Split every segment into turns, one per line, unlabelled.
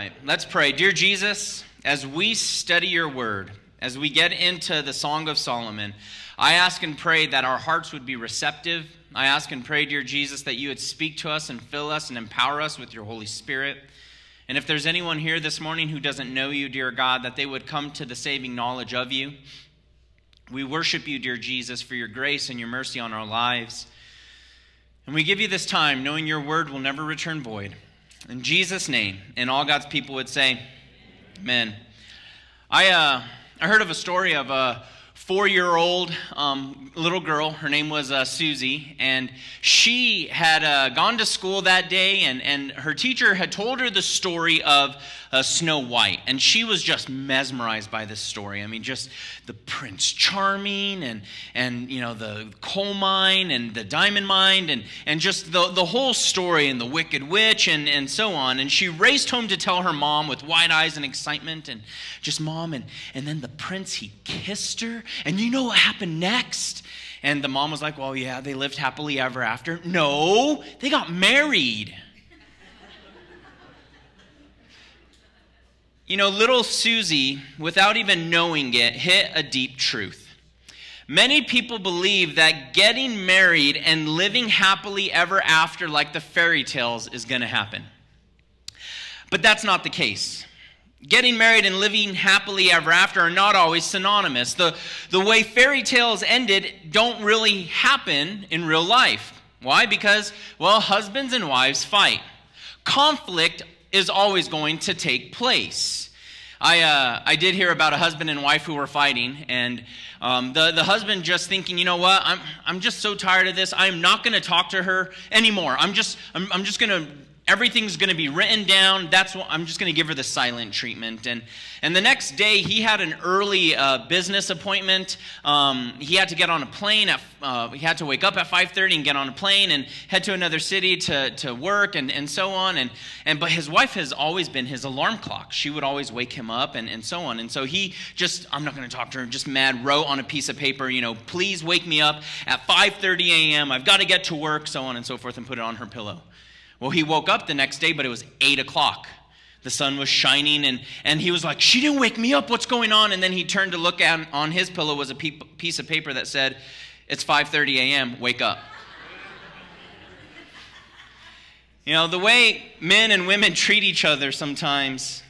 right, let's pray. Dear Jesus, as we study your word, as we get into the Song of Solomon, I ask and pray that our hearts would be receptive. I ask and pray, dear Jesus, that you would speak to us and fill us and empower us with your Holy Spirit. And if there's anyone here this morning who doesn't know you, dear God, that they would come to the saving knowledge of you. We worship you, dear Jesus, for your grace and your mercy on our lives. And we give you this time, knowing your word will never return void. In Jesus' name, and all God's people would say, amen. I heard of a story of a 4-year-old little girl. Her name was Susie, and she had gone to school that day, and her teacher had told her the story of Snow White, and she was just mesmerized by this story. I mean, just the Prince Charming, and you know, the coal mine, and the diamond mine, and just the whole story, and the Wicked Witch, and so on. And she raced home to tell her mom with wide eyes and excitement, and just, Mom, and then the prince, he kissed her, and you know what happened next? And the mom was like, well, yeah, they lived happily ever after. No, they got married. You know, little Susie, without even knowing it, hit a deep truth. Many people believe that getting married and living happily ever after, like the fairy tales, is going to happen. But that's not the case. Getting married and living happily ever after are not always synonymous. The way fairy tales ended don't really happen in real life. Why? Because, well, husbands and wives fight. Conflict is always going to take place. I did hear about a husband and wife who were fighting, and the husband just thinking, you know what, I'm just so tired of this. I'm not going to talk to her anymore. I'm just going to, everything's going to be written down. That's what I'm just going to give her the silent treatment. And the next day, he had an early business appointment. He had to get on a plane. He had to wake up at 5:30 and get on a plane and head to another city to work and so on. But his wife has always been his alarm clock. She would always wake him up and so on. And so he just, I'm not going to talk to her, just mad, wrote on a piece of paper, you know, please wake me up at 5:30 a.m. I've got to get to work, so on and so forth, and put it on her pillow. Well, he woke up the next day, but it was 8 o'clock. The sun was shining, and he was like, she didn't wake me up, what's going on? And then he turned to look at, on his pillow was a piece of paper that said, it's 5:30 a.m., wake up. You know, the way men and women treat each other sometimes.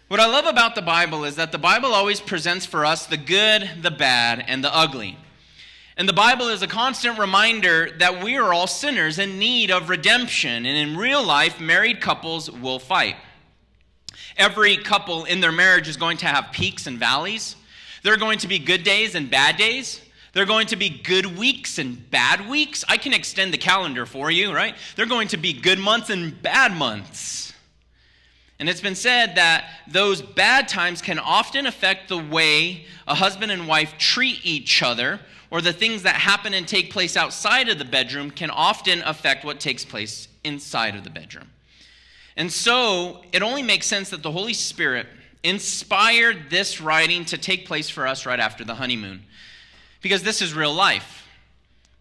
What I love about the Bible is that the Bible always presents for us the good, the bad, and the ugly. And the Bible is a constant reminder that we are all sinners in need of redemption. And in real life, married couples will fight. Every couple in their marriage is going to have peaks and valleys. There are going to be good days and bad days. There are going to be good weeks and bad weeks. I can extend the calendar for you, right? There are going to be good months and bad months. And it's been said that those bad times can often affect the way a husband and wife treat each other, or the things that happen and take place outside of the bedroom can often affect what takes place inside of the bedroom. And so it only makes sense that the Holy Spirit inspired this writing to take place for us right after the honeymoon. Because this is real life.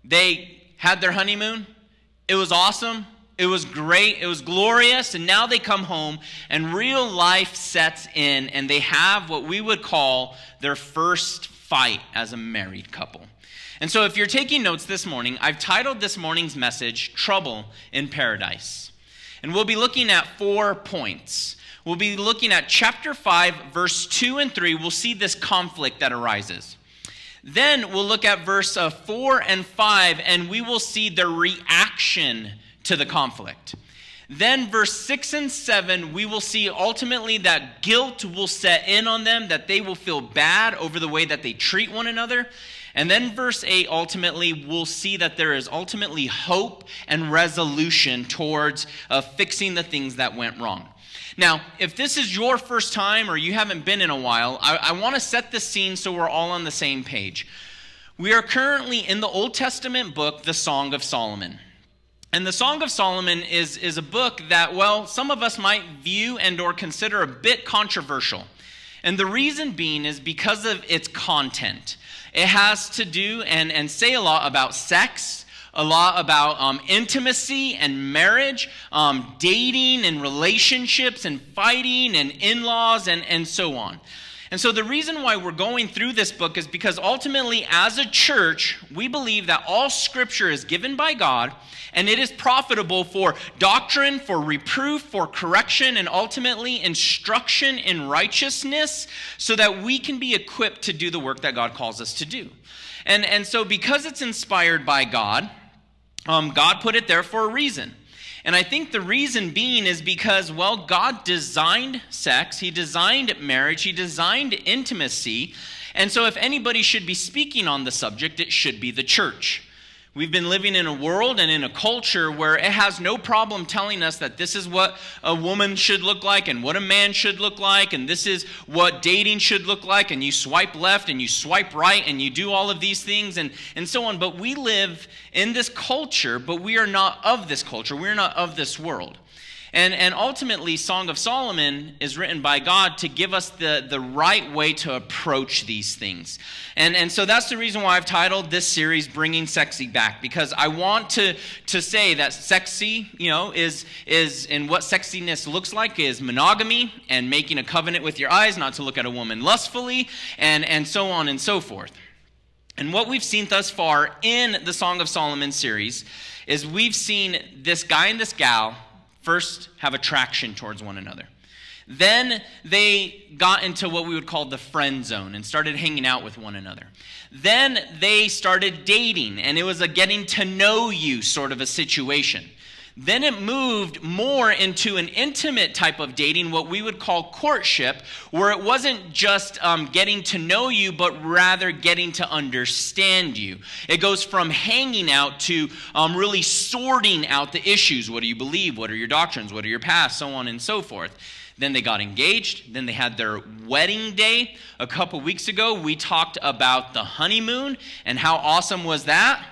They had their honeymoon. It was awesome. It was great. It was glorious. And now they come home and real life sets in, and they have what we would call their first fight as a married couple. And so if you're taking notes this morning, I've titled this morning's message, Trouble in Paradise. And we'll be looking at 4 points. We'll be looking at chapter 5, verse 2 and 3. We'll see this conflict that arises. Then we'll look at verse 4 and 5, and we will see the reaction to the conflict. Then verse 6 and 7, we will see ultimately that guilt will set in on them, that they will feel bad over the way that they treat one another. And then verse 8, ultimately, we'll see that there is ultimately hope and resolution towards fixing the things that went wrong. Now, if this is your first time or you haven't been in a while, I want to set the scene so we're all on the same page. We are currently in the Old Testament book, the Song of Solomon. And the Song of Solomon is a book that, well, some of us might view and or consider a bit controversial. And the reason being is because of its content. It has to do and say a lot about sex, a lot about intimacy and marriage, dating and relationships and fighting and in-laws and so on. And so the reason why we're going through this book is because ultimately as a church, we believe that all Scripture is given by God and it is profitable for doctrine, for reproof, for correction, and ultimately instruction in righteousness so that we can be equipped to do the work that God calls us to do. And so because it's inspired by God, God put it there for a reason. And I think the reason being is because, well, God designed sex, He designed marriage, He designed intimacy, and so if anybody should be speaking on the subject, it should be the church. We've been living in a world and in a culture where it has no problem telling us that this is what a woman should look like and what a man should look like, and this is what dating should look like, and you swipe left and you swipe right and you do all of these things and so on. But we live in this culture, but we are not of this culture. We're not of this world. And ultimately, Song of Solomon is written by God to give us the right way to approach these things. And so that's the reason why I've titled this series, Bringing Sexy Back, because I want to say that sexy, is and what sexiness looks like is monogamy and making a covenant with your eyes not to look at a woman lustfully and so on and so forth. And what we've seen thus far in the Song of Solomon series is we've seen this guy and this gal first have attraction towards one another. Then they got into what we would call the friend zone and started hanging out with one another. Then they started dating, and it was a getting to know you sort of a situation. Then it moved more into an intimate type of dating, what we would call courtship, where it wasn't just getting to know you, but rather getting to understand you. It goes from hanging out to really sorting out the issues. What do you believe? What are your doctrines? What are your paths? So on and so forth. Then they got engaged. Then they had their wedding day. A couple weeks ago, we talked about the honeymoon, and how awesome was that?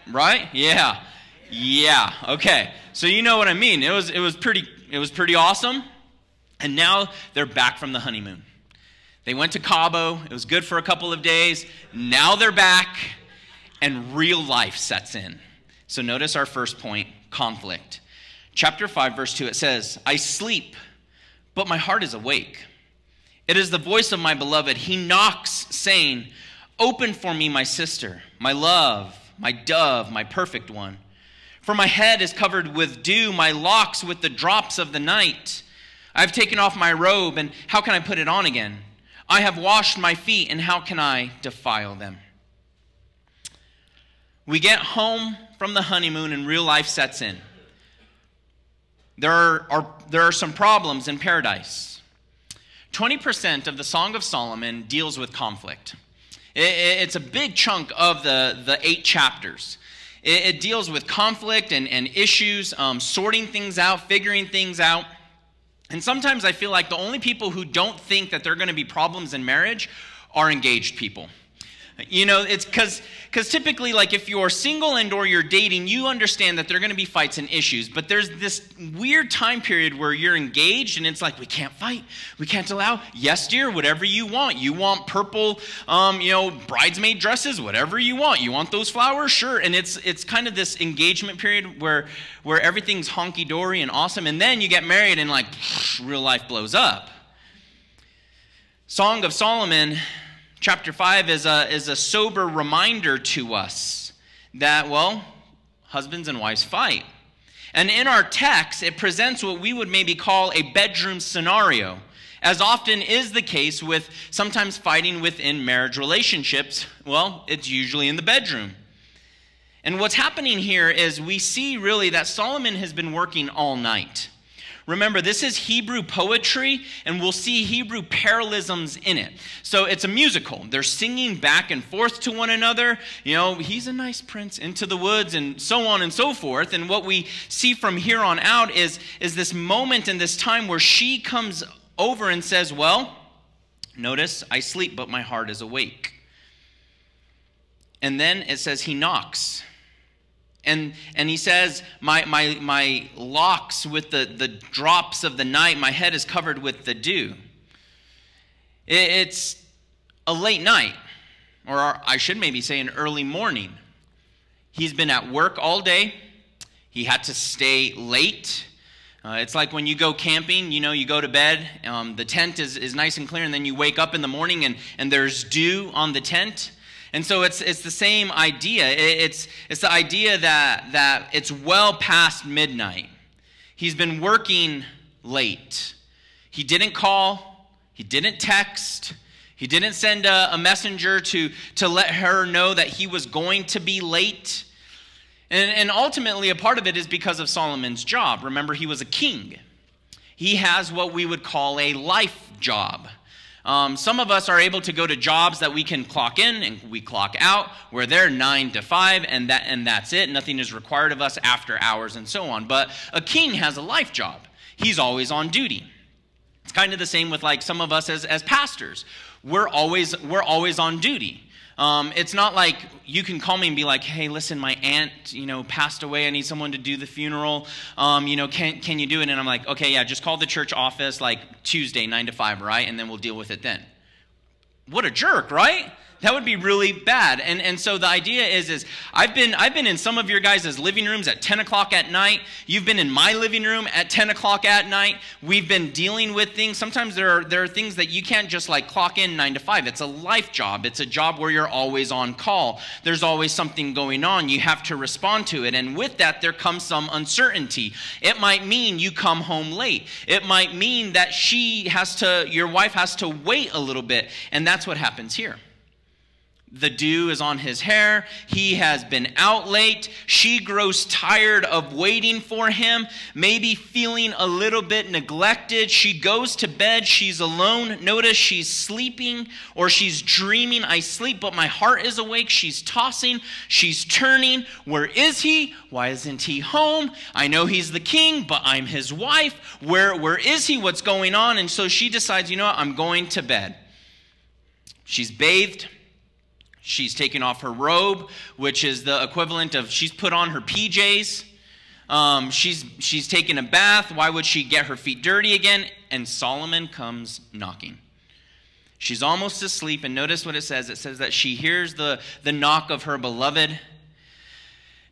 Right? Yeah. Yeah, okay. So you know what I mean. It was pretty awesome. And now they're back from the honeymoon. They went to Cabo. It was good for a couple of days. Now they're back and real life sets in. So notice our first point, conflict. Chapter 5, verse 2, it says, I sleep, but my heart is awake. It is the voice of my beloved. He knocks, saying, open for me, my sister, my love, my dove, my perfect one. For my head is covered with dew, my locks with the drops of the night. I have taken off my robe, and how can I put it on again? I have washed my feet, and how can I defile them? We get home from the honeymoon, and real life sets in. There are some problems in paradise. 20% of the Song of Solomon deals with conflict. It's a big chunk of the 8 chapters. It deals with conflict and issues, sorting things out, figuring things out. And sometimes I feel like the only people who don't think that there are going to be problems in marriage are engaged people. It's because typically, like, if you're single and or you're dating, you understand that there are going to be fights and issues. But there's this weird time period where you're engaged and it's like, we can't fight. We can't allow. Yes, dear, whatever you want. You want purple, bridesmaid dresses, whatever you want. You want those flowers? Sure. And it's kind of this engagement period where everything's honky-dory and awesome. And then you get married and like, real life blows up. Song of Solomon, Chapter 5 is a sober reminder to us that, well, husbands and wives fight. And in our text, it presents what we would maybe call a bedroom scenario, as often is the case with sometimes fighting within marriage relationships. Well, it's usually in the bedroom. And what's happening here is we see really that Solomon has been working all night. Remember, this is Hebrew poetry, and we'll see Hebrew parallelisms in it. So it's a musical. They're singing back and forth to one another. He's a nice prince into the woods, and so on and so forth. And what we see from here on out is this moment and this time where she comes over and says, well, notice, I sleep, but my heart is awake. And then it says he knocks. And he says, my locks with the drops of the night, my head is covered with the dew. It's a late night, or I should maybe say an early morning. He's been at work all day. He had to stay late. It's like when you go camping, you go to bed, the tent is nice and clear, and then you wake up in the morning and there's dew on the tent. And so it's the same idea. It's the idea that it's well past midnight. He's been working late. He didn't call. He didn't text. He didn't send a messenger to let her know that he was going to be late. And ultimately, a part of it is because of Solomon's job. Remember, he was a king. He has what we would call a life job. Some of us are able to go to jobs that we can clock in and we clock out. We're there 9 to 5, and that's it. Nothing is required of us after hours and so on. But a king has a life job. He's always on duty. It's kind of the same with like some of us as pastors. We're always on duty. It's not like you can call me and be like, hey, listen, my aunt, passed away. I need someone to do the funeral. Can you do it? And I'm like, okay, yeah, just call the church office like Tuesday, 9 to 5, right? And then we'll deal with it then. What a jerk, right? That would be really bad. And so the idea is I've been in some of your guys' living rooms at 10 o'clock at night. You've been in my living room at 10 o'clock at night. We've been dealing with things. Sometimes there are things that you can't just like clock in 9 to 5. It's a life job. It's a job where you're always on call. There's always something going on. You have to respond to it. And with that, there comes some uncertainty. It might mean you come home late. It might mean that your wife has to wait a little bit. And that's what happens here. The dew is on his hair. He has been out late. She grows tired of waiting for him, maybe feeling a little bit neglected. She goes to bed. She's alone. Notice she's sleeping or she's dreaming. I sleep, but my heart is awake. She's tossing. She's turning. Where is he? Why isn't he home? I know he's the king, but I'm his wife. Where is he? What's going on? And so she decides, you know what? I'm going to bed. She's bathed. She's taken off her robe, which is the equivalent of she's put on her PJs. She's taken a bath. Why would she get her feet dirty again? And Solomon comes knocking. She's almost asleep, and notice what it says. It says that she hears the knock of her beloved.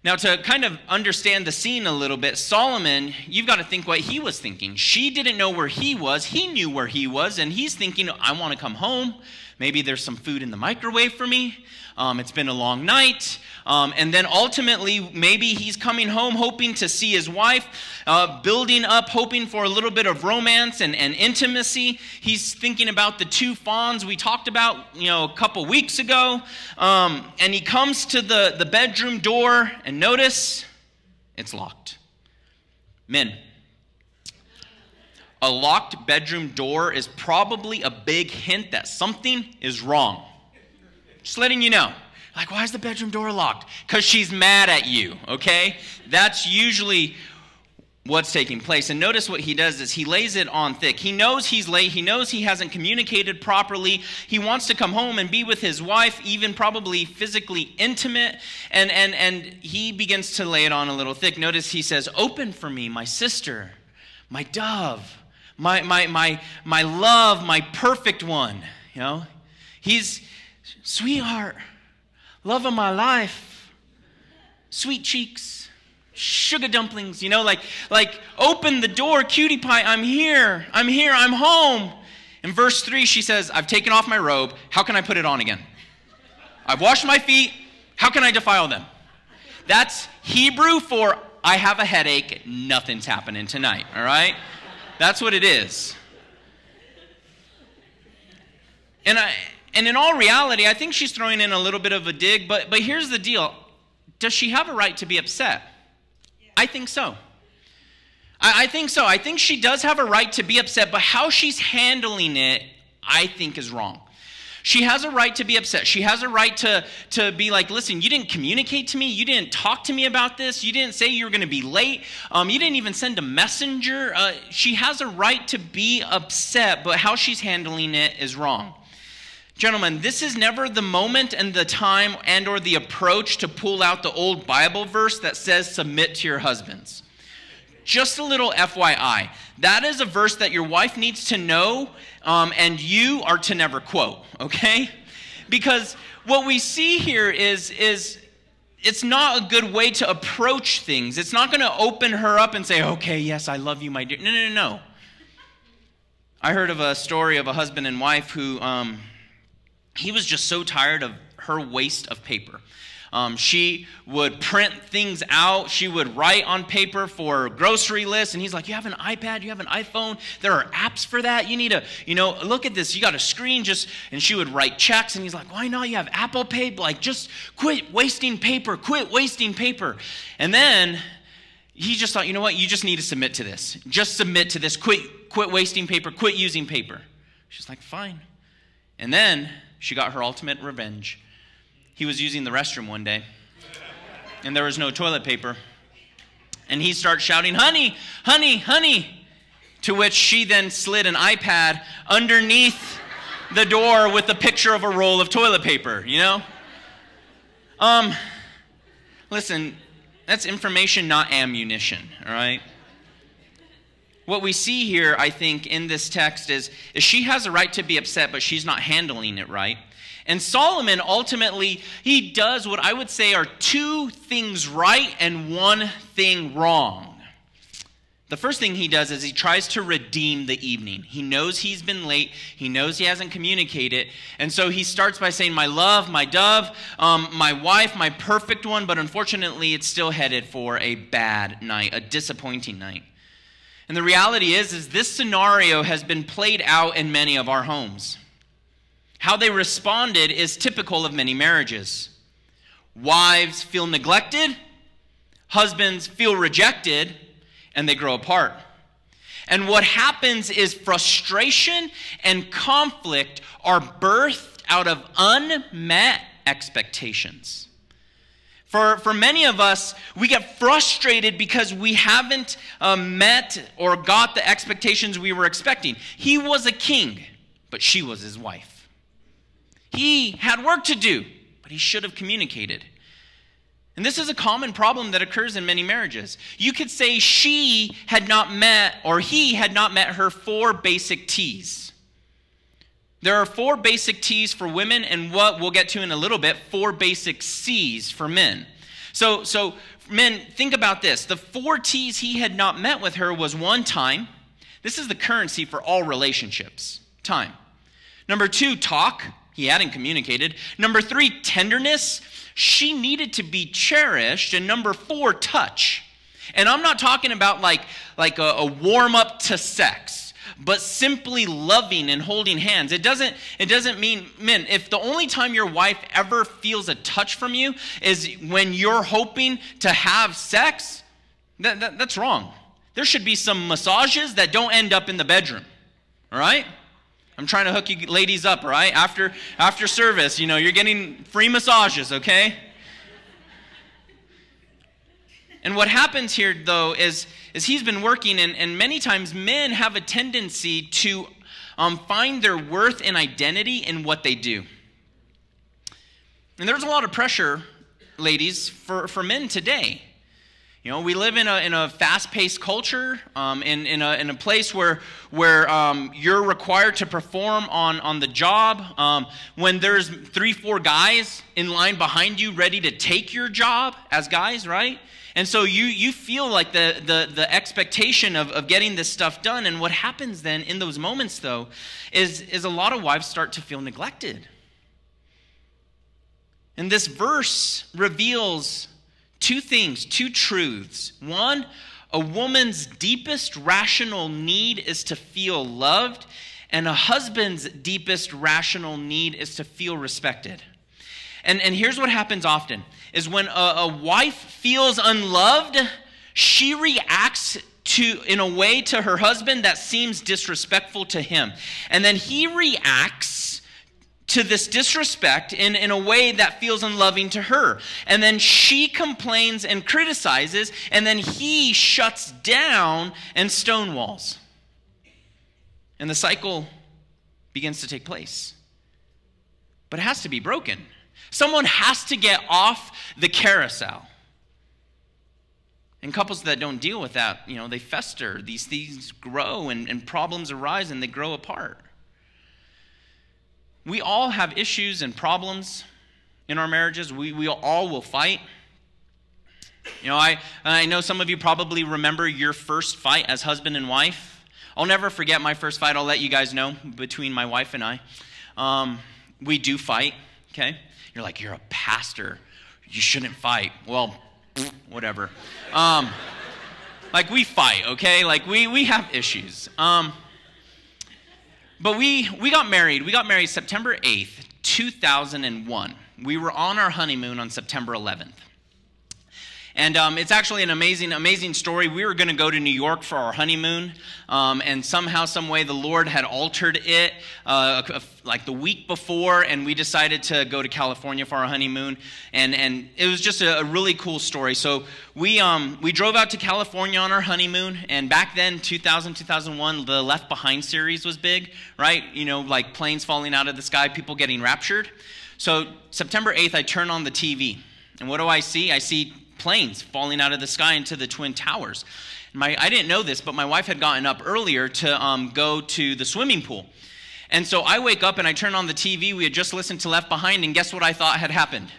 Now, to kind of understand the scene a little bit, Solomon, you've got to think what he was thinking. She didn't know where he was. He knew where he was, and he's thinking, I want to come home. Maybe there's some food in the microwave for me. It's been a long night. And then ultimately, maybe he's coming home hoping to see his wife, building up, hoping for a little bit of romance and intimacy. He's thinking about the two fawns we talked about, a couple weeks ago. And he comes to the bedroom door, and notice, it's locked. Men, a locked bedroom door is probably a big hint that something is wrong. Just letting you know. Like, why is the bedroom door locked? Because she's mad at you, okay? That's usually what's taking place. And notice what he does is he lays it on thick. He knows he's late. He knows he hasn't communicated properly. He wants to come home and be with his wife, even probably physically intimate. And he begins to lay it on a little thick. Notice he says, open for me, my sister, my dove, my love, my perfect one. He's sweetheart, love of my life, sweet cheeks, sugar dumplings, like open the door, cutie pie, I'm here, I'm home. In verse 3, she says, I've taken off my robe. How can I put it on again? I've washed my feet. How can I defile them? That's Hebrew for I have a headache. Nothing's happening tonight, all right? That's what it is. And in all reality, I think she's throwing in a little bit of a dig, but here's the deal. Does she have a right to be upset? Yeah. I think so. I think so. I think she does have a right to be upset, but how she's handling it, I think is wrong. She has a right to be upset. She has a right to be like, listen, you didn't communicate to me. You didn't talk to me about this. You didn't say you were going to be late. You didn't even send a messenger. She has a right to be upset, but how she's handling it is wrong. Gentlemen, this is never the moment and the time and or the approach to pull out the old Bible verse that says submit to your husbands. Just a little FYI. That is a verse that your wife needs to know, and you are to never quote, okay? Because what we see here is it's not a good way to approach things. It's not going to open her up and say, okay, yes, I love you, my dear. No. I heard of a story of a husband and wife who, he was just so tired of her waste of paper. She would print things out. She would write on paper for grocery lists. And he's like, you have an iPad? You have an iPhone? There are apps for that. You need to, look at this. You got a screen and she would write checks. And he's like, why not? You have Apple Pay? Like, just quit wasting paper. Quit wasting paper. And then he just thought, you know what? You just need to submit to this. Just submit to this. Quit wasting paper. Quit using paper. She's like, fine. And then she got her ultimate revenge. He was using the restroom one day, and there was no toilet paper. And he starts shouting, honey, honey, honey, to which she then slid an iPad underneath the door with a picture of a roll of toilet paper, Listen, that's information, not ammunition, all right? What we see here, I think, in this text is she has a right to be upset, but she's not handling it right. And Solomon, ultimately, he does what I would say are two things right and one thing wrong. The first thing he does is he tries to redeem the evening. He knows he's been late. He knows he hasn't communicated. And so he starts by saying, my love, my dove, my wife, my perfect one. But unfortunately, it's still headed for a bad night, a disappointing night. And the reality is this scenario has been played out in many of our homes. How they responded is typical of many marriages. Wives feel neglected, husbands feel rejected, and they grow apart. And what happens is frustration and conflict are birthed out of unmet expectations. For many of us, we get frustrated because we haven't met or got the expectations we were expecting. He was a king, but she was his wife. He had work to do, but he should have communicated. And this is a common problem that occurs in many marriages. You could say she had not met, or he had not met her 4 basic T's. There are 4 basic T's for women, and what we'll get to in a little bit, 4 basic C's for men. So men, think about this. The 4 T's he had not met with her was 1, time. This is the currency for all relationships, time. Number 2, talk. He hadn't communicated. Number 3, tenderness. She needed to be cherished. And number 4, touch. And I'm not talking about like a warm-up to sex, but simply loving and holding hands. It doesn't mean, men, if the only time your wife ever feels a touch from you is when you're hoping to have sex, that's wrong. There should be some massages that don't end up in the bedroom, all right? I'm trying to hook you ladies up, all right? After service, you're getting free massages, okay? And what happens here, though, is he's been working, and many times men have a tendency to find their worth and identity in what they do. And there's a lot of pressure, ladies, for men today. We live in a fast-paced culture, in a place where you're required to perform on the job. When there's 3-4 guys in line behind you ready to take your job as guys, right? And so you feel like the expectation of getting this stuff done. And what happens then in those moments, though, is a lot of wives start to feel neglected. And this verse reveals 2 things, 2 truths. 1, a woman's deepest rational need is to feel loved, and a husband's deepest rational need is to feel respected. And here's what happens often, is when a wife feels unloved, she reacts in a way to her husband that seems disrespectful to him. And then he reacts to this disrespect in a way that feels unloving to her. And then she complains and criticizes, and then he shuts down and stonewalls. And the cycle begins to take place. But it has to be broken. Someone has to get off the carousel. And couples that don't deal with that, they fester. These things grow, and problems arise, and they grow apart. We all have issues and problems in our marriages. We all will fight. You know, I know some of you probably remember your first fight as husband and wife. I'll never forget my first fight. I'll let you guys know, between my wife and I. We do fight, okay? You're like, you're a pastor. You shouldn't fight. Well, whatever. Like, we fight, okay? Like, we have issues. But we got married. We got married September 8th, 2001. We were on our honeymoon on September 11th. And it's actually an amazing story. We were going to go to New York for our honeymoon, and somehow, some way, the Lord had altered it like the week before, and we decided to go to California for our honeymoon. And it was just a really cool story. So we drove out to California on our honeymoon, and back then, 2000, 2001, the Left Behind series was big, right? You know, like planes falling out of the sky, people getting raptured. So September 8th, I turn on the TV, and what do I see? I see planes falling out of the sky into the Twin Towers. I didn't know this, but my wife had gotten up earlier to go to the swimming pool. And so I wake up and I turn on the TV. We had just listened to Left Behind, and guess what I thought had happened?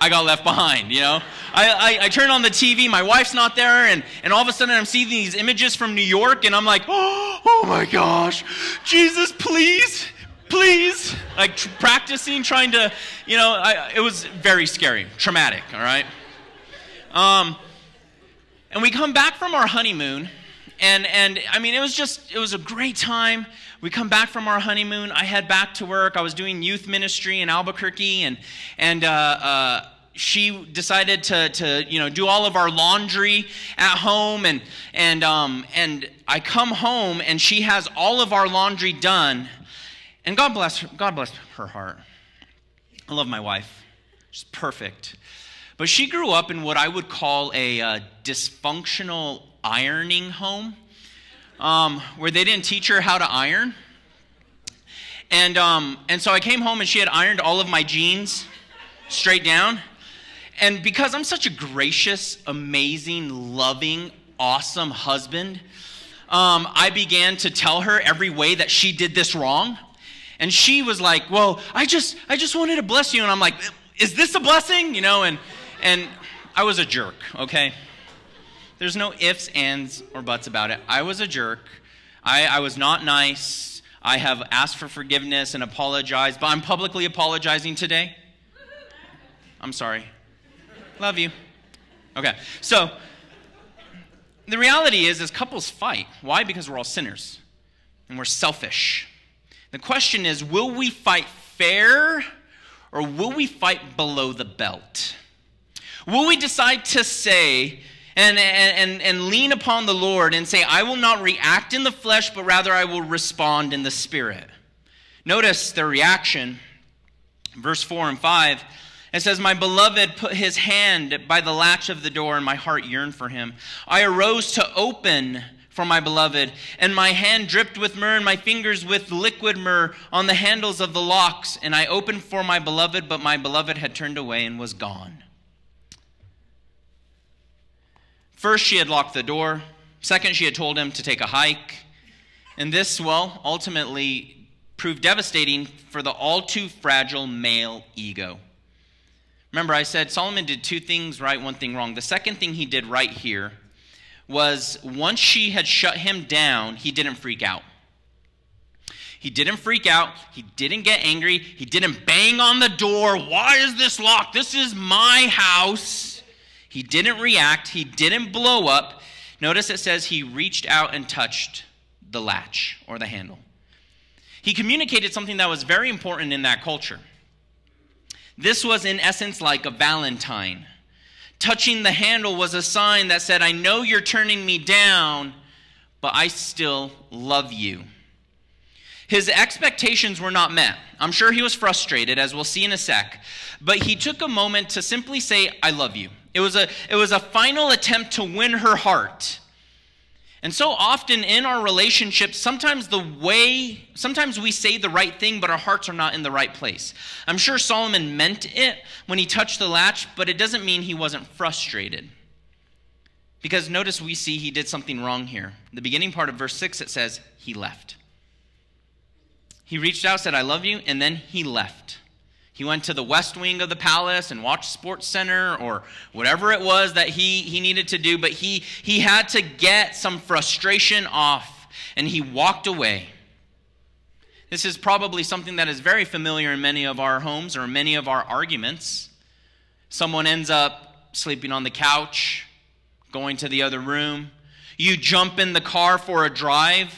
I got left behind, you know? I turn on the TV, my wife's not there, and all of a sudden I'm seeing these images from New York, and I'm like, oh my gosh, Jesus, please, please. Like practicing, trying to, you know, it was very scary, traumatic, all right? And we come back from our honeymoon, and I mean, it was a great time. We come back from our honeymoon. I head back to work. I was doing youth ministry in Albuquerque, and she decided to you know, do all of our laundry at home, and I come home, and she has all of our laundry done, and God bless her heart. I love my wife. She's perfect. But she grew up in what I would call a dysfunctional ironing home, where they didn't teach her how to iron. And so I came home and she had ironed all of my jeans straight down. And because I'm such a gracious, amazing, loving, awesome husband, I began to tell her every way that she did this wrong. And she was like, well, I just wanted to bless you. And I'm like, is this a blessing? You know, and I was a jerk, okay? There's no ifs, ands, or buts about it. I was a jerk. I was not nice. I have asked for forgiveness and apologized, but I'm publicly apologizing today. I'm sorry. Love you. Okay, so the reality is couples fight. Why? Because we're all sinners, and we're selfish. The question is, will we fight fair, or will we fight below the belt? Will we decide to say and lean upon the Lord and say, I will not react in the flesh, but rather I will respond in the Spirit? Notice the reaction. Verse 4 and 5, it says, my beloved put his hand by the latch of the door, and my heart yearned for him. I arose to open for my beloved, and my hand dripped with myrrh, and my fingers with liquid myrrh on the handles of the locks. And I opened for my beloved, but my beloved had turned away and was gone. First, she had locked the door. Second, she had told him to take a hike. And this, well, ultimately proved devastating for the all too fragile male ego. Remember, I said Solomon did two things right, one thing wrong. The second thing he did right here was once she had shut him down, he didn't freak out. He didn't freak out. He didn't get angry. He didn't bang on the door. Why is this locked? This is my house. He didn't react. He didn't blow up. Notice it says he reached out and touched the latch or the handle. He communicated something that was very important in that culture. This was in essence like a Valentine. Touching the handle was a sign that said, I know you're turning me down, but I still love you. His expectations were not met. I'm sure he was frustrated, as we'll see in a sec, but he took a moment to simply say, I love you. It was a final attempt to win her heart. And so often in our relationships, sometimes we say the right thing, but our hearts are not in the right place. I'm sure Solomon meant it when he touched the latch, but it doesn't mean he wasn't frustrated. Because notice we see he did something wrong here. The beginning part of verse 6, it says, he left. He reached out, said, I love you, and then he left. He went to the west wing of the palace and watched Sports Center or whatever it was that he needed to do, but he had to get some frustration off, and he walked away. This is probably something that is very familiar in many of our homes or many of our arguments. Someone ends up sleeping on the couch, going to the other room. You jump in the car for a drive.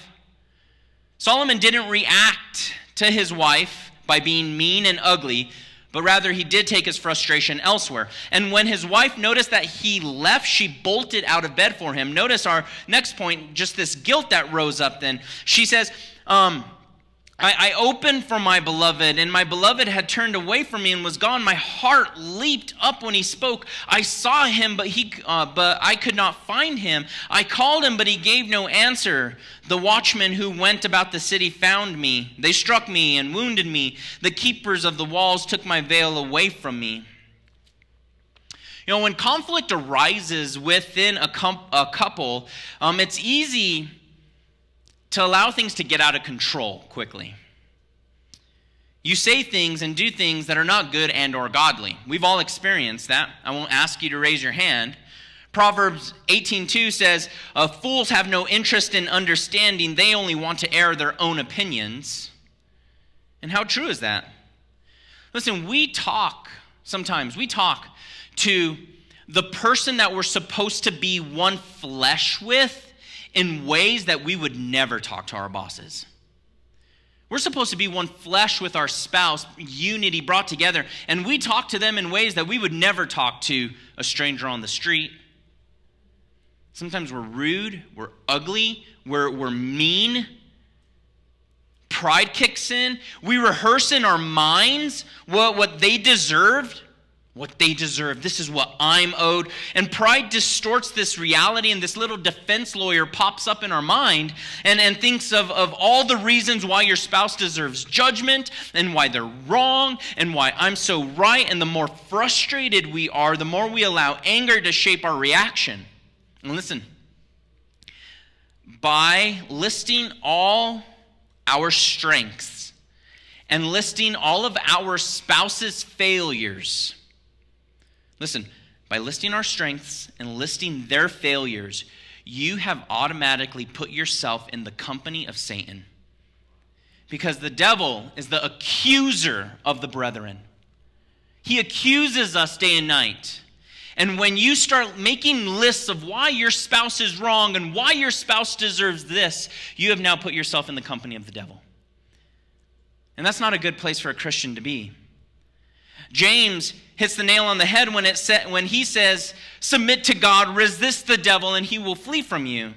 Solomon didn't react to his wife by being mean and ugly, but rather he did take his frustration elsewhere. And when his wife noticed that he left, she bolted out of bed for him. Notice our next point, just this guilt that rose up then. She says, I opened for my beloved, and my beloved had turned away from me and was gone. My heart leaped up when he spoke. I saw him, but I could not find him. I called him, but he gave no answer. The watchmen who went about the city found me. They struck me and wounded me. The keepers of the walls took my veil away from me. You know, when conflict arises within a couple, it's easy to allow things to get out of control quickly. You say things and do things that are not good and or godly. We've all experienced that. I won't ask you to raise your hand. Proverbs 18:2 says, fools have no interest in understanding. They only want to air their own opinions. And how true is that? Listen, sometimes we talk to the person that we're supposed to be one flesh with in ways that we would never talk to our bosses. We're supposed to be one flesh with our spouse, unity brought together, and we talk to them in ways that we would never talk to a stranger on the street. Sometimes we're rude, we're ugly, we're mean. Pride kicks in. We rehearse in our minds what they deserved. What they deserve. This is what I'm owed. And pride distorts this reality, and this little defense lawyer pops up in our mind and thinks of all the reasons why your spouse deserves judgment and why they're wrong and why I'm so right. And the more frustrated we are, the more we allow anger to shape our reaction. And listen, by listing all our strengths and listing all of our spouse's failures, listen, by listing our strengths and listing their failures, you have automatically put yourself in the company of Satan. Because the devil is the accuser of the brethren. He accuses us day and night. And when you start making lists of why your spouse is wrong and why your spouse deserves this, you have now put yourself in the company of the devil. And that's not a good place for a Christian to be. James hits the nail on the head when he says, submit to God, resist the devil, and he will flee from you.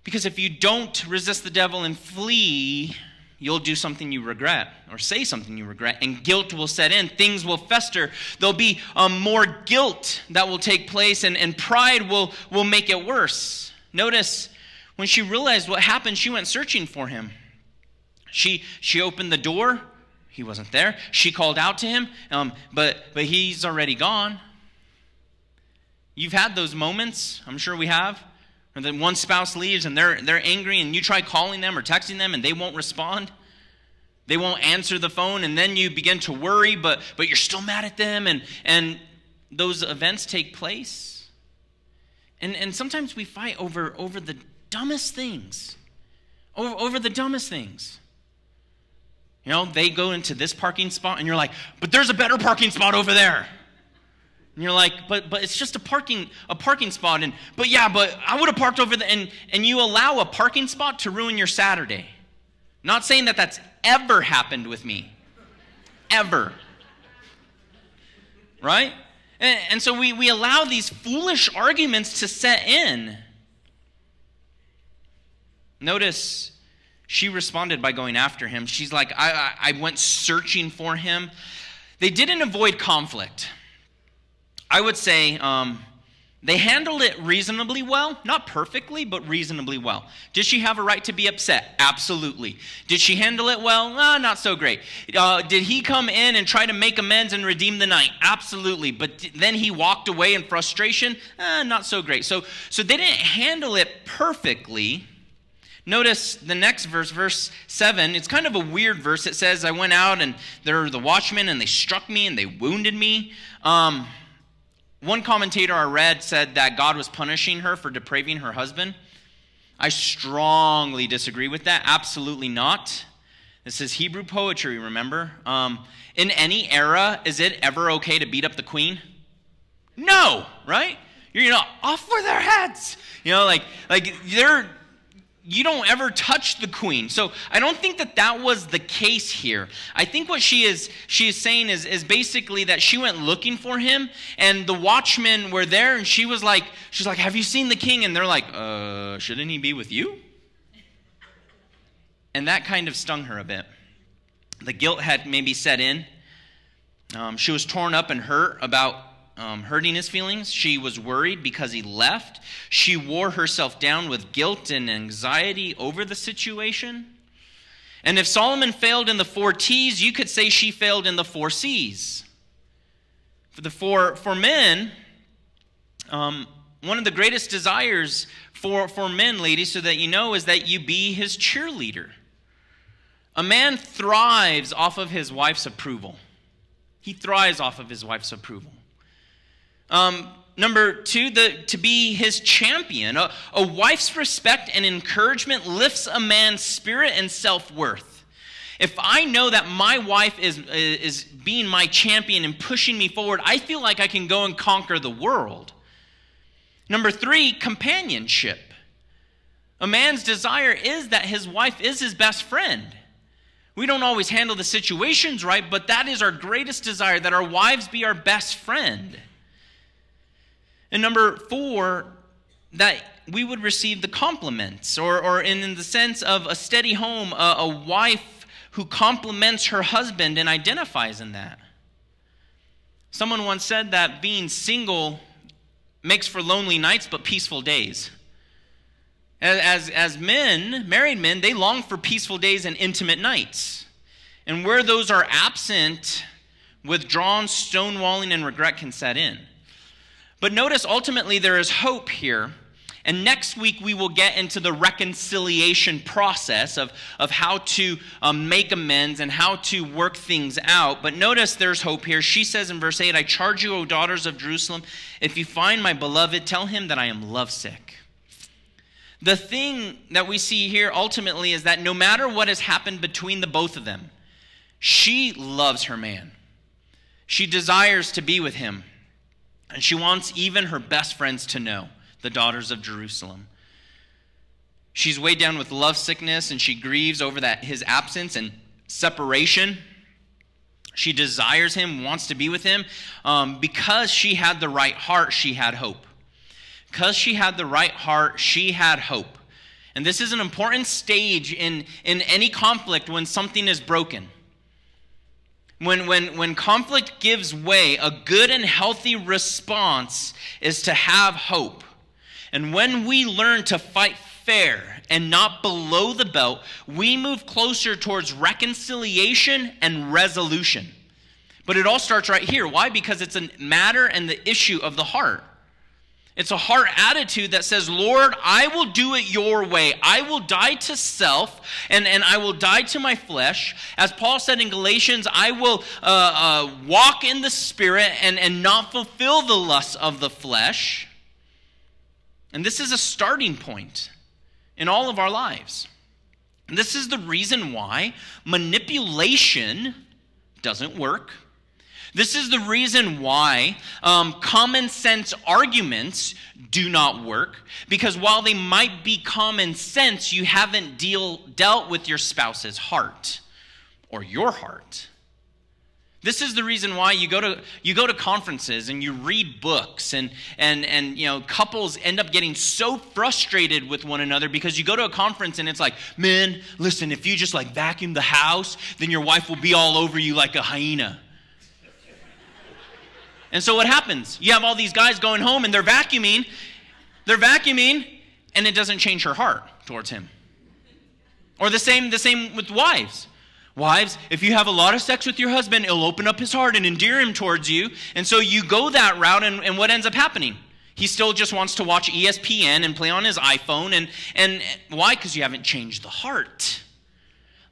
Because if you don't resist the devil and flee, you'll do something you regret or say something you regret, and guilt will set in. Things will fester. There'll be more guilt that will take place, and pride will make it worse. Notice, when she realized what happened, she went searching for him. She opened the door. He wasn't there. She called out to him, but he's already gone. You've had those moments, I'm sure we have, where then one spouse leaves and they're angry, and you try calling them or texting them and they won't respond. They won't answer the phone, and then you begin to worry, but you're still mad at them, and those events take place. And sometimes we fight over the dumbest things. Over the dumbest things. You know, they go into this parking spot, and you're like, but there's a better parking spot over there. And you're like, but it's just a parking spot. But I would have parked over there. And you allow a parking spot to ruin your Saturday. Not saying that that's ever happened with me. Ever. Right? And so we allow these foolish arguments to set in. Notice, she responded by going after him. She's like, I went searching for him. They didn't avoid conflict. I would say they handled it reasonably well. Not perfectly, but reasonably well. Did she have a right to be upset? Absolutely. Did she handle it well? Not so great. Did he come in and try to make amends and redeem the night? Absolutely. But then he walked away in frustration? Not so great. So they didn't handle it perfectly. Notice the next verse, verse 7. It's kind of a weird verse. It says, I went out and there were the watchmen and they struck me and they wounded me. One commentator I read said that God was punishing her for depraving her husband. I strongly disagree with that. Absolutely not. This is Hebrew poetry, remember? In any era, is it ever okay to beat up the queen? No, right? You're off with their heads. You don't ever touch the queen. So I don't think that was the case here. I think what she is saying is basically that she went looking for him, and the watchmen were there, and she's like, have you seen the king? And they're like, shouldn't he be with you? And that kind of stung her a bit. The guilt had maybe set in. She was torn up and hurt about hurting his feelings. She was worried because he left. She wore herself down with guilt and anxiety over the situation. And if Solomon failed in the 4 T's, you could say she failed in the 4 C's. For men, one of the greatest desires for men, ladies, so that you know, is that you be his cheerleader. A man thrives off of his wife's approval. He thrives off of his wife's approval. Number 2, to be his champion. A wife's respect and encouragement lifts a man's spirit and self-worth. If I know that my wife is being my champion and pushing me forward, I feel like I can go and conquer the world. Number 3, companionship. A man's desire is that his wife is his best friend. We don't always handle the situations right, but that is our greatest desire, that our wives be our best friend. And number 4, that we would receive the compliments, or in the sense of a steady home, a wife who compliments her husband and identifies in that. Someone once said that being single makes for lonely nights but peaceful days. As men, married men, they long for peaceful days and intimate nights. And where those are absent, withdrawn, stonewalling, and regret can set in. But notice, ultimately, there is hope here. And next week, we will get into the reconciliation process of how to make amends and how to work things out. But notice there's hope here. She says in verse 8, I charge you, O daughters of Jerusalem, if you find my beloved, tell him that I am lovesick. The thing that we see here ultimately is that no matter what has happened between the both of them, she loves her man. She desires to be with him. And she wants even her best friends to know, the daughters of Jerusalem. She's weighed down with love sickness, and she grieves over his absence and separation. She desires him, wants to be with him. Because she had the right heart, she had hope. Because she had the right heart, she had hope. And this is an important stage in any conflict when something is broken. When conflict gives way, a good and healthy response is to have hope. And when we learn to fight fair and not below the belt, we move closer towards reconciliation and resolution. But it all starts right here. Why? Because it's a matter and the issue of the heart. It's a heart attitude that says, Lord, I will do it your way. I will die to self, and I will die to my flesh. As Paul said in Galatians, I will walk in the Spirit and not fulfill the lusts of the flesh. And this is a starting point in all of our lives. And this is the reason why manipulation doesn't work. This is the reason why common sense arguments do not work. Because while they might be common sense, you haven't dealt with your spouse's heart or your heart. This is the reason why you go to conferences and you read books and couples end up getting so frustrated with one another because you go to a conference and it's like, man, listen, if you just vacuum the house, then your wife will be all over you like a hyena. And so what happens? You have all these guys going home and they're vacuuming, and it doesn't change her heart towards him. Or the same with wives. Wives, if you have a lot of sex with your husband, it'll open up his heart and endear him towards you. And so you go that route, and what ends up happening? He still just wants to watch ESPN and play on his iPhone. And why? Because you haven't changed the heart.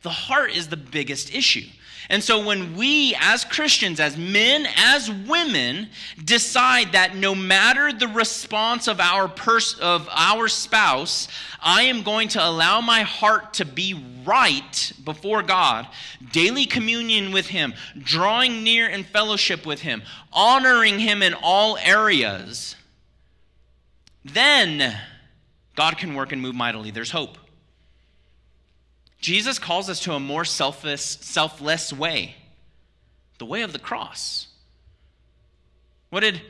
The heart is the biggest issue. And so when we as Christians, as men, as women, decide that no matter the response of our spouse, I am going to allow my heart to be right before God, daily communion with Him, drawing near in fellowship with Him, honoring Him in all areas, then God can work and move mightily. There's hope. Jesus calls us to a more selfless way, the way of the cross. What did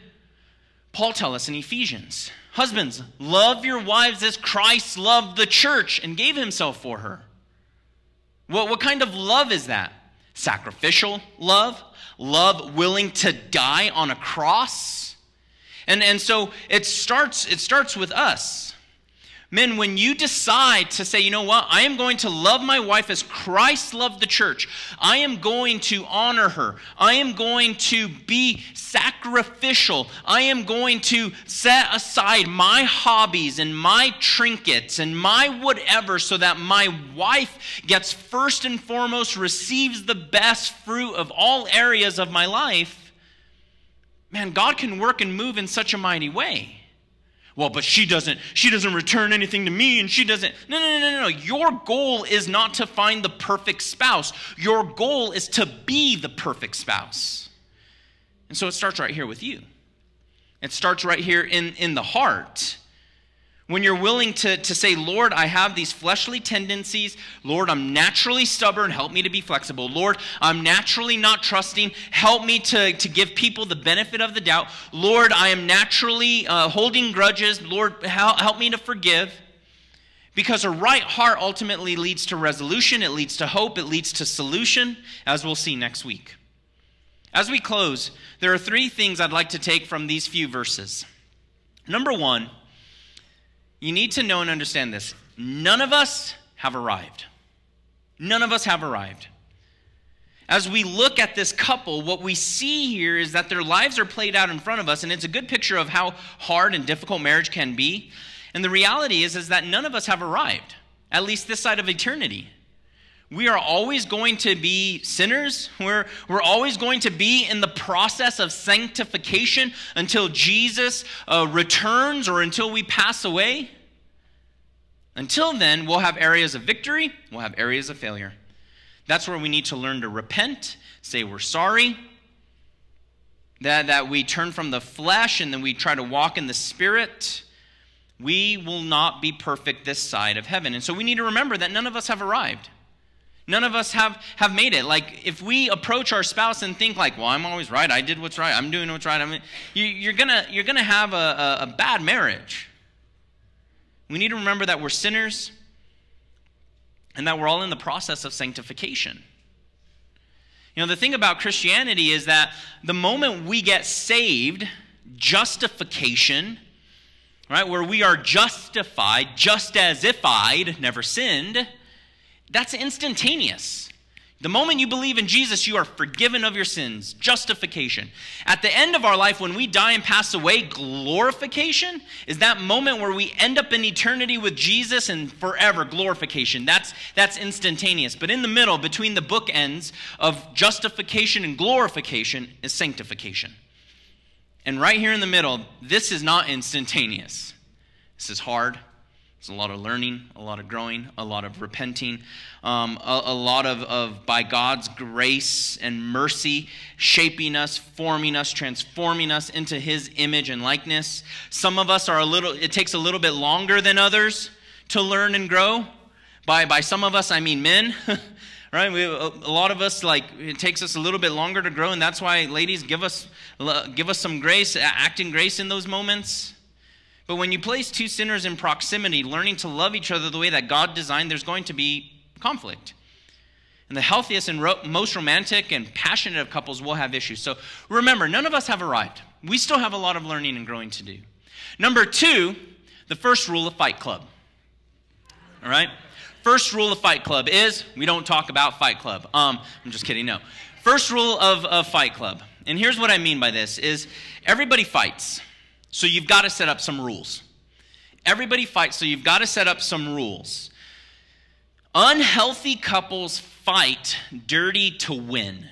Paul tell us in Ephesians? Husbands, love your wives as Christ loved the church and gave himself for her. What kind of love is that? Sacrificial love? Love willing to die on a cross? And so it starts with us. Men, when you decide to say, you know what, I am going to love my wife as Christ loved the church. I am going to honor her. I am going to be sacrificial. I am going to set aside my hobbies and my trinkets and my whatever so that my wife gets first and foremost, receives the best fruit of all areas of my life. Man, God can work and move in such a mighty way. Well, but she doesn't return anything to me, and she doesn't. No. Your goal is not to find the perfect spouse. Your goal is to be the perfect spouse. And so it starts right here with you. It starts right here in the heart. When you're willing to say, Lord, I have these fleshly tendencies. Lord, I'm naturally stubborn. Help me to be flexible. Lord, I'm naturally not trusting. Help me to give people the benefit of the doubt. Lord, I am naturally holding grudges. Lord, help me to forgive. Because a right heart ultimately leads to resolution. It leads to hope. It leads to solution, as we'll see next week. As we close, there are 3 things I'd like to take from these few verses. Number 1, you need to know and understand this. None of us have arrived. None of us have arrived. As we look at this couple, what we see here is that their lives are played out in front of us, and it's a good picture of how hard and difficult marriage can be. And the reality is that none of us have arrived, at least this side of eternity. We are always going to be sinners. We're always going to be in the process of sanctification until Jesus returns or until we pass away. Until then, we'll have areas of victory. We'll have areas of failure. That's where we need to learn to repent, say we're sorry, that we turn from the flesh and then we try to walk in the Spirit. We will not be perfect this side of heaven. And so we need to remember that none of us have arrived. None of us have made it. Like, if we approach our spouse and think like, well, I'm always right. I did what's right. I'm doing what's right. I mean, you're gonna have a bad marriage. We need to remember that we're sinners and that we're all in the process of sanctification. You know, the thing about Christianity is that the moment we get saved, justification, right, where we are justified just as if I'd never sinned, that's instantaneous. The moment you believe in Jesus, you are forgiven of your sins, justification. At the end of our life, when we die and pass away, glorification is that moment where we end up in eternity with Jesus and forever, glorification. That's instantaneous. But in the middle, between the bookends of justification and glorification, is sanctification. And right here in the middle, this is not instantaneous. This is hard. It's a lot of learning, a lot of growing, a lot of repenting, a lot of by God's grace and mercy, shaping us, forming us, transforming us into His image and likeness. Some of us it takes a little bit longer than others to learn and grow. By some of us, I mean men. Right? A lot of us, it takes us a little bit longer to grow, and that's why, ladies, give us some grace, act in grace in those moments. But when you place 2 sinners in proximity, learning to love each other the way that God designed, there's going to be conflict. And the healthiest and most romantic and passionate of couples will have issues. So remember, none of us have arrived. We still have a lot of learning and growing to do. Number 2, the first rule of Fight Club. All right? First rule of Fight Club is we don't talk about Fight Club. I'm just kidding, no. First rule of Fight Club, and here's what I mean by this, is everybody fights. So you've got to set up some rules. Everybody fights, so you've got to set up some rules. Unhealthy couples fight dirty to win.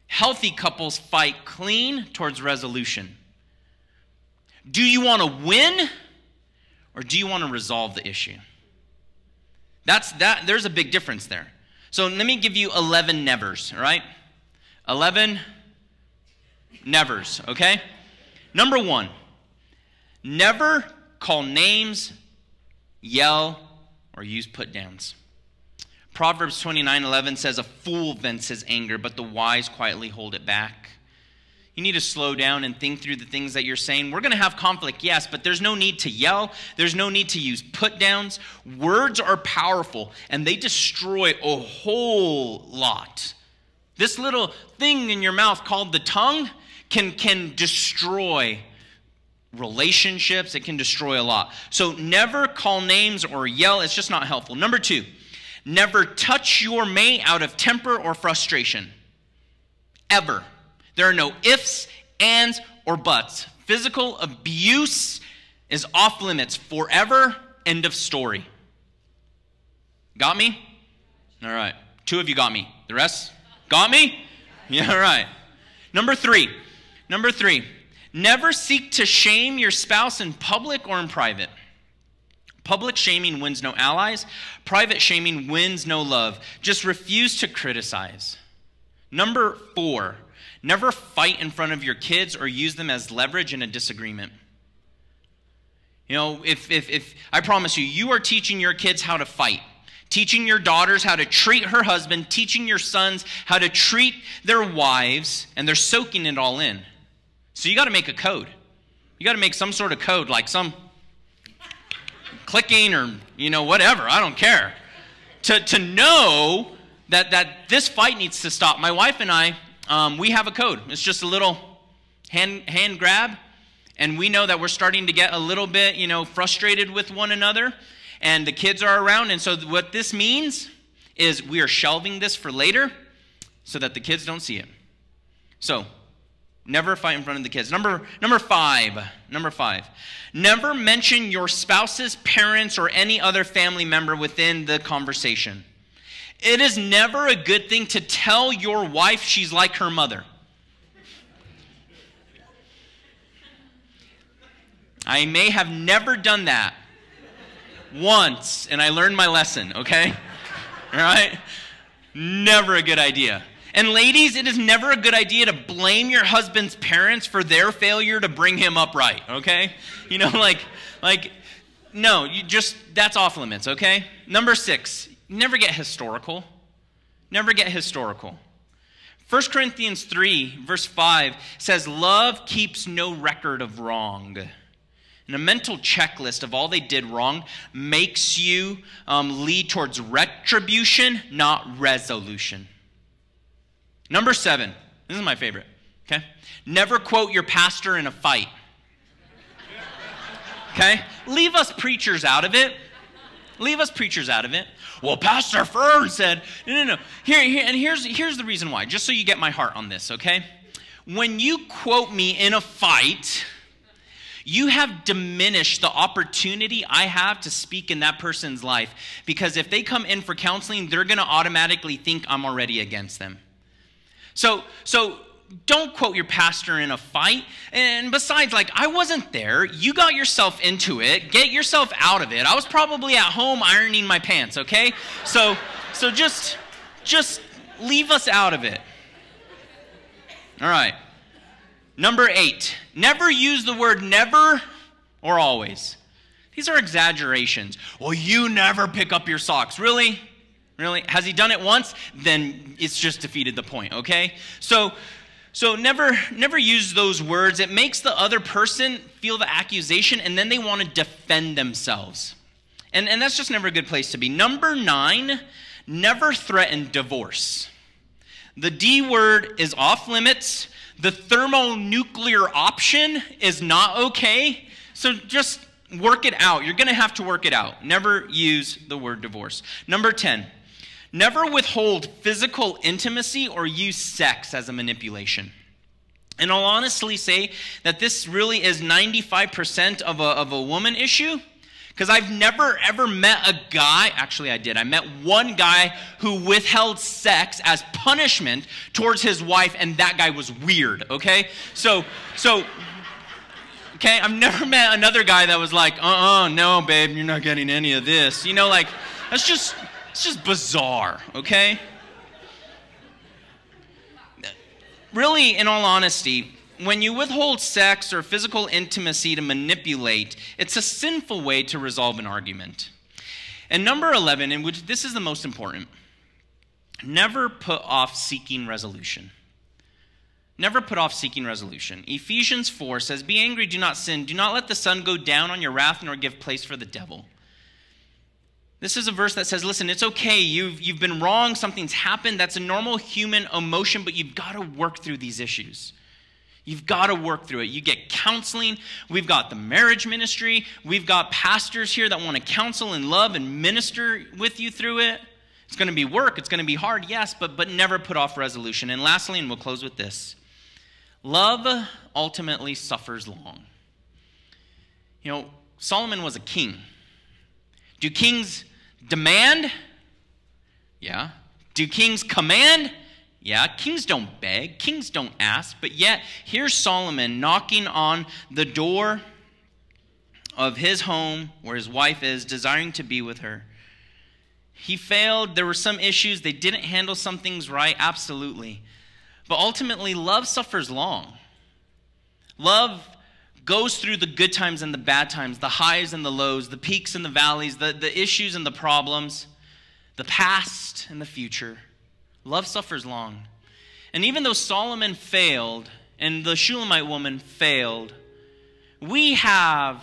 Healthy couples fight clean towards resolution. Do you want to win, or do you want to resolve the issue? There's a big difference there. So let me give you 11 nevers, all right? 11 nevers, okay? Number 1, never call names, yell, or use put-downs. Proverbs 29:11 says, a fool vents his anger, but the wise quietly hold it back. You need to slow down and think through the things that you're saying. We're going to have conflict, yes, but there's no need to yell. There's no need to use put-downs. Words are powerful, and they destroy a whole lot. This little thing in your mouth called the tongue can destroy relationships. It can destroy a lot. So never call names or yell. It's just not helpful. Number 2, never touch your mate out of temper or frustration. Ever. There are no ifs, ands, or buts. Physical abuse is off limits forever. End of story. Got me? All right. 2 of you got me. The rest? Got me? Yeah, all right. Number 3. Never seek to shame your spouse in public or in private. Public shaming wins no allies. Private shaming wins no love. Just refuse to criticize. Number 4. Never fight in front of your kids or use them as leverage in a disagreement. You know, if I promise you, you are teaching your kids how to fight, teaching your daughters how to treat her husband, teaching your sons how to treat their wives, and they're soaking it all in. So you got to make a code. You got to make some sort of code, like some clicking or, whatever. I don't care. To know that this fight needs to stop. My wife and I, we have a code. It's just a little hand grab, and we know that we're starting to get a little bit, frustrated with one another, and the kids are around, and so what this means is we are shelving this for later so that the kids don't see it. So, never fight in front of the kids. Number 5. Never mention your spouse's parents or any other family member within the conversation. It is never a good thing to tell your wife she's like her mother. I may have never done that once, and I learned my lesson, okay? All right? Never a good idea. And ladies, it is never a good idea to blame your husband's parents for their failure to bring him up right, okay? No, that's off limits, okay? Number 6. Never get historical. Never get historical. 1 Corinthians 3, verse 5 says, love keeps no record of wrong. And a mental checklist of all they did wrong makes you lead towards retribution, not resolution. Number 7. This is my favorite. Okay? Never quote your pastor in a fight. Okay? Leave us preachers out of it. Leave us preachers out of it. Well, Pastor Fern said, no. Here's the reason why, just so you get my heart on this, okay? When you quote me in a fight, you have diminished the opportunity I have to speak in that person's life, because if they come in for counseling, they're going to automatically think I'm already against them. So don't quote your pastor in a fight. And besides, I wasn't there. You got yourself into it. Get yourself out of it. I was probably at home ironing my pants, okay? So just leave us out of it. All right. Number 8. Never use the word never or always. These are exaggerations. Well, you never pick up your socks. Really? Really? Has he done it once? Then it's just defeated the point, okay? So never use those words. It makes the other person feel the accusation, and then they want to defend themselves. And that's just never a good place to be. Number 9, never threaten divorce. The D word is off limits. The thermonuclear option is not okay. So just work it out. You're going to have to work it out. Never use the word divorce. Number 10. Never withhold physical intimacy or use sex as a manipulation. And I'll honestly say that this really is 95% of a woman issue, because I've never ever met a guy, actually I did, I met one guy who withheld sex as punishment towards his wife, and that guy was weird, okay? So okay, I've never met another guy that was like, no babe, you're not getting any of this. You know, like, it's just bizarre, okay? Really, in all honesty, when you withhold sex or physical intimacy to manipulate, it's a sinful way to resolve an argument. And number 11, in which this is the most important, never put off seeking resolution. Never put off seeking resolution. Ephesians 4 says, "Be angry, do not sin. Do not let the sun go down on your wrath, nor give place for the devil." This is a verse that says, listen, it's okay. You've been wrong. Something's happened. That's a normal human emotion, but you've got to work through these issues. You've got to work through it. You get counseling. We've got the marriage ministry. We've got pastors here that want to counsel and love and minister with you through it. It's going to be work. It's going to be hard, yes, but never put off resolution. And lastly, and we'll close with this, love ultimately suffers long. You know, Solomon was a king. Do kings demand? Yeah. Do kings command? Yeah. Kings don't beg. Kings don't ask. But yet, here's Solomon knocking on the door of his home where his wife is, desiring to be with her. He failed. There were some issues. They didn't handle some things right. Absolutely. But ultimately, love suffers long. Love goes through the good times and the bad times, the highs and the lows, the peaks and the valleys, the issues and the problems, the past and the future. Love suffers long. And even though Solomon failed and the Shulamite woman failed, we have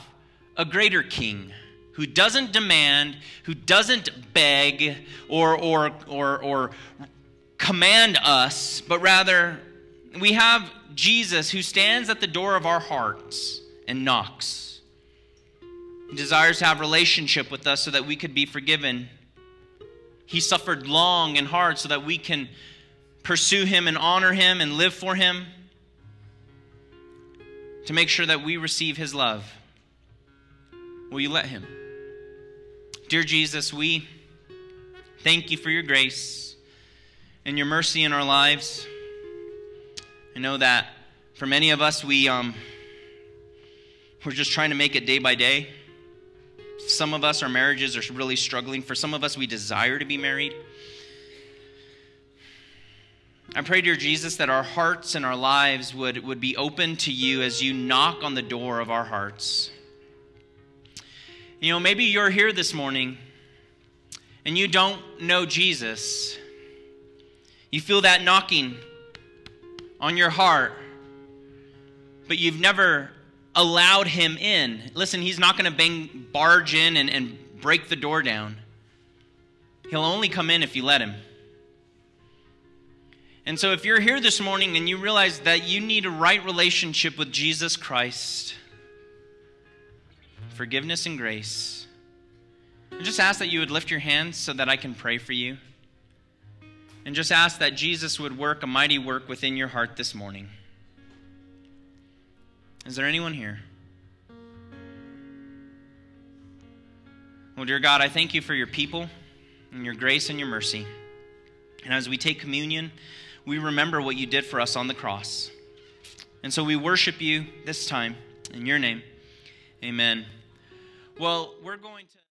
a greater king who doesn't demand, who doesn't beg or command us, but rather we have Jesus who stands at the door of our hearts and knocks. He desires to have relationship with us so that we could be forgiven. He suffered long and hard so that we can pursue him and honor him and live for him, to make sure that we receive his love. Will you let him? Dear Jesus, we thank you for your grace and your mercy in our lives. I know that for many of us, we're just trying to make it day by day. Some of us, our marriages are really struggling. For some of us, we desire to be married. I pray, dear Jesus, that our hearts and our lives would be open to you as you knock on the door of our hearts. You know, maybe you're here this morning and you don't know Jesus. You feel that knocking on your heart, but you've never allowed him in. Listen, he's not going to barge in and break the door down. He'll only come in if you let him. And so if you're here this morning and you realize that you need a right relationship with Jesus Christ, forgiveness and grace, I just ask that you would lift your hands so that I can pray for you. And just ask that Jesus would work a mighty work within your heart this morning. Is there anyone here? Well, dear God, I thank you for your people and your grace and your mercy. And as we take communion, we remember what you did for us on the cross. And so we worship you this time in your name. Amen. Well, we're going to...